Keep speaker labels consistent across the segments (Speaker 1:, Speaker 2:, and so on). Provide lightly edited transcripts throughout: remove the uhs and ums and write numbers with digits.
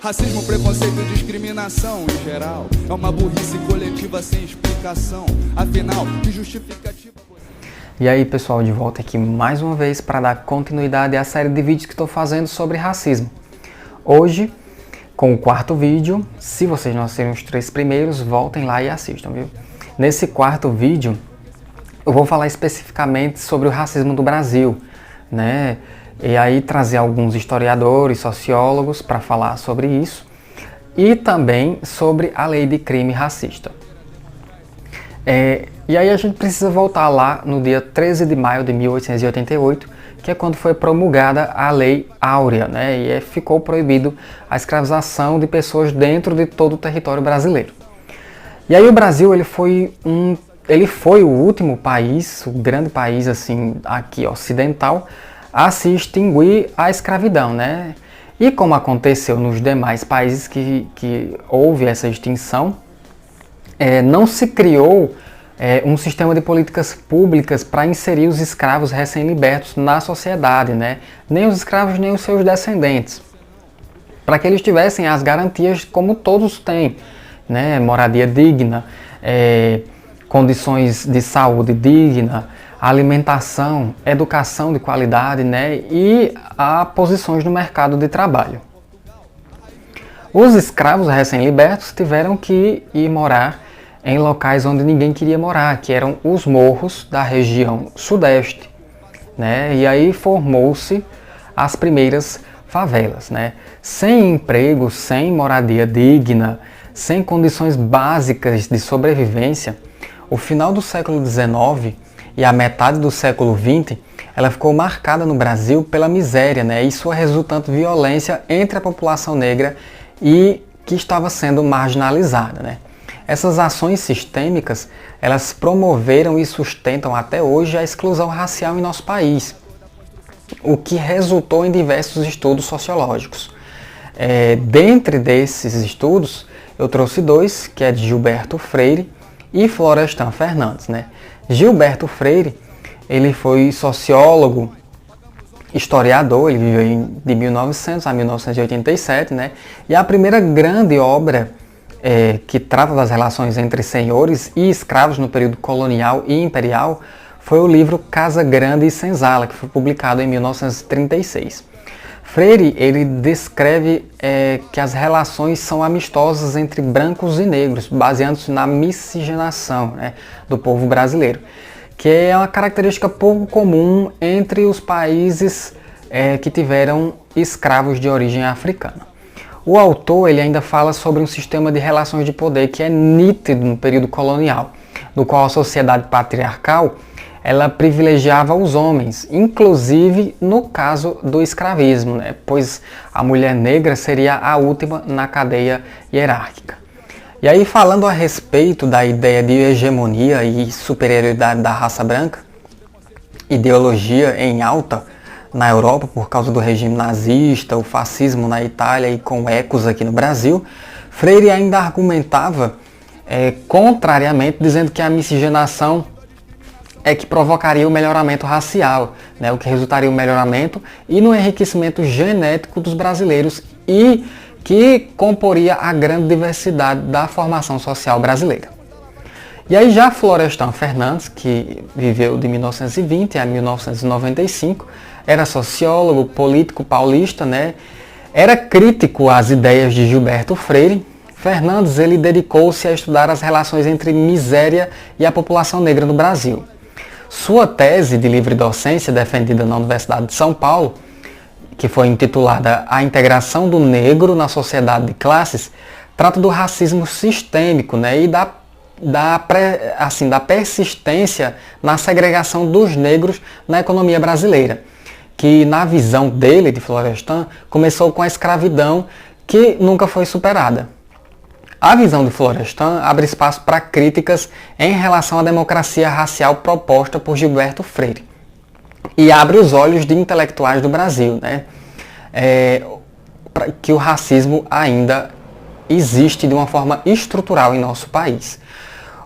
Speaker 1: Racismo, preconceito e discriminação em geral é uma burrice coletiva sem explicação. Afinal, que justificativa...
Speaker 2: E aí pessoal, de volta aqui mais uma vez para dar continuidade à série de vídeos que estou fazendo sobre racismo. Hoje, com o quarto vídeo, se vocês não assistiram os 3 primeiros, voltem lá e assistam, viu? Nesse quarto vídeo, eu vou falar especificamente sobre o racismo do Brasil, né? E aí trazer alguns historiadores, sociólogos para falar sobre isso e também sobre a lei de crime racista. E aí a gente precisa voltar lá no dia 13 de maio de 1888, que é quando foi promulgada a Lei Áurea, né? E ficou proibido a escravização de pessoas dentro de todo o território brasileiro. E aí o Brasil ele foi o último país, o grande país assim aqui ocidental, a se extinguir a escravidão, né? E como aconteceu nos demais países que houve essa extinção, não se criou um sistema de políticas públicas para inserir os escravos recém-libertos na sociedade, né? Nem os escravos, nem os seus descendentes, para que eles tivessem as garantias como todos têm, né? Moradia digna, condições de saúde digna, alimentação, educação de qualidade, né? E a posições no mercado de trabalho. Os escravos recém-libertos tiveram que ir morar em locais onde ninguém queria morar, que eram os morros da região sudeste, né? E aí formou-se as primeiras favelas, né? Sem emprego, sem moradia digna, sem condições básicas de sobrevivência, o final do século XIX e a metade do século XX, ela ficou marcada no Brasil pela miséria, né? E sua resultante violência entre a população negra e que estava sendo marginalizada, né? Essas ações sistêmicas, elas promoveram e sustentam até hoje a exclusão racial em nosso país, o que resultou em diversos estudos sociológicos. Dentre desses estudos, eu trouxe 2, que é de Gilberto Freire e Florestan Fernandes, né? Gilberto Freire, ele foi sociólogo, historiador, ele viveu de 1900 a 1987, né? E a primeira grande obra que trata das relações entre senhores e escravos no período colonial e imperial foi o livro Casa Grande e Senzala, que foi publicado em 1936. Freire, ele descreve que as relações são amistosas entre brancos e negros, baseando-se na miscigenação, né, do povo brasileiro, que é uma característica pouco comum entre os países que tiveram escravos de origem africana. O autor ele ainda fala sobre um sistema de relações de poder que é nítido no período colonial, no qual a sociedade patriarcal ela privilegiava os homens, inclusive no caso do escravismo, né? Pois a mulher negra seria a última na cadeia hierárquica. E aí, falando a respeito da ideia de hegemonia e superioridade da raça branca, ideologia em alta na Europa por causa do regime nazista, o fascismo na Itália e com ecos aqui no Brasil, Freire ainda argumentava contrariamente, dizendo que a miscigenação que provocaria o melhoramento racial, né, o que resultaria no melhoramento e no enriquecimento genético dos brasileiros e que comporia a grande diversidade da formação social brasileira. E aí já Florestan Fernandes, que viveu de 1920 a 1995, era sociólogo, político paulista, né, era crítico às ideias de Gilberto Freire. Fernandes ele dedicou-se a estudar as relações entre miséria e a população negra no Brasil. Sua tese de livre docência, defendida na Universidade de São Paulo, que foi intitulada A Integração do Negro na Sociedade de Classes, trata do racismo sistêmico, né, e da persistência na segregação dos negros na economia brasileira, que na visão dele, de Florestan, começou com a escravidão que nunca foi superada. A visão de Florestan abre espaço para críticas em relação à democracia racial proposta por Gilberto Freire e abre os olhos de intelectuais do Brasil, né? Que o racismo ainda existe de uma forma estrutural em nosso país.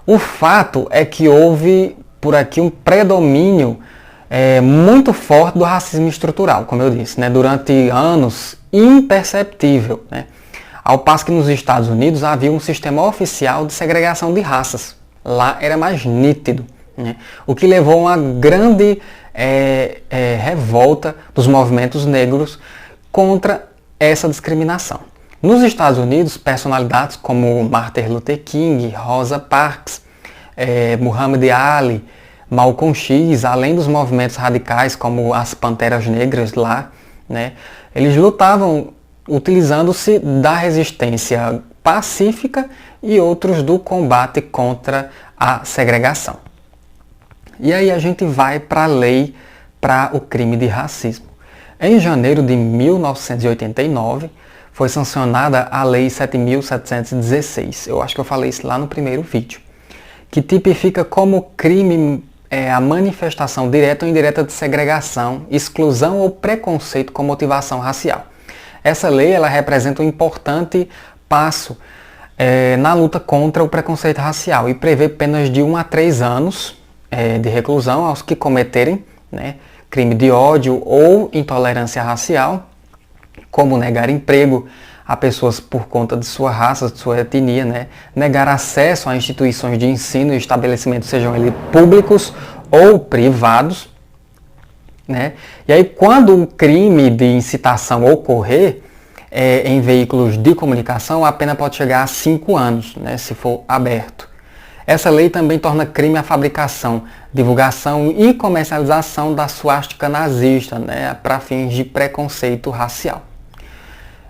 Speaker 2: O fato é que houve por aqui um predomínio muito forte do racismo estrutural, como eu disse, né? Durante anos imperceptível, né? Ao passo que nos Estados Unidos havia um sistema oficial de segregação de raças. Lá era mais nítido, né? O que levou a uma grande revolta dos movimentos negros contra essa discriminação. Nos Estados Unidos, personalidades como Martin Luther King, Rosa Parks, Muhammad Ali, Malcolm X, além dos movimentos radicais como as Panteras Negras lá, né, eles lutavam utilizando-se da resistência pacífica e outros do combate contra a segregação. E aí a gente vai para a lei para o crime de racismo. Em janeiro de 1989, foi sancionada a Lei 7.716. Eu acho que eu falei isso lá no primeiro vídeo. Que tipifica como crime a manifestação direta ou indireta de segregação, exclusão ou preconceito com motivação racial. Essa lei ela representa um importante passo na luta contra o preconceito racial e prevê penas de 1 a 3 anos de reclusão aos que cometerem, né, crime de ódio ou intolerância racial, como negar emprego a pessoas por conta de sua raça, de sua etnia, né? Negar acesso a instituições de ensino e estabelecimentos, sejam eles públicos ou privados, né? E aí, quando o crime de incitação ocorrer em veículos de comunicação, a pena pode chegar a 5 anos, né, se for aberto. Essa lei também torna crime a fabricação, divulgação e comercialização da suástica nazista, né, para fins de preconceito racial.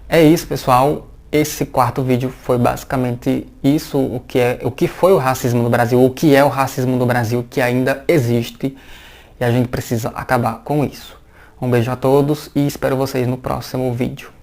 Speaker 2: É isso, pessoal. Esse quarto vídeo foi basicamente isso, o que foi o racismo no Brasil, o que é o racismo no Brasil, que ainda existe, e a gente precisa acabar com isso. Um beijo a todos e espero vocês no próximo vídeo.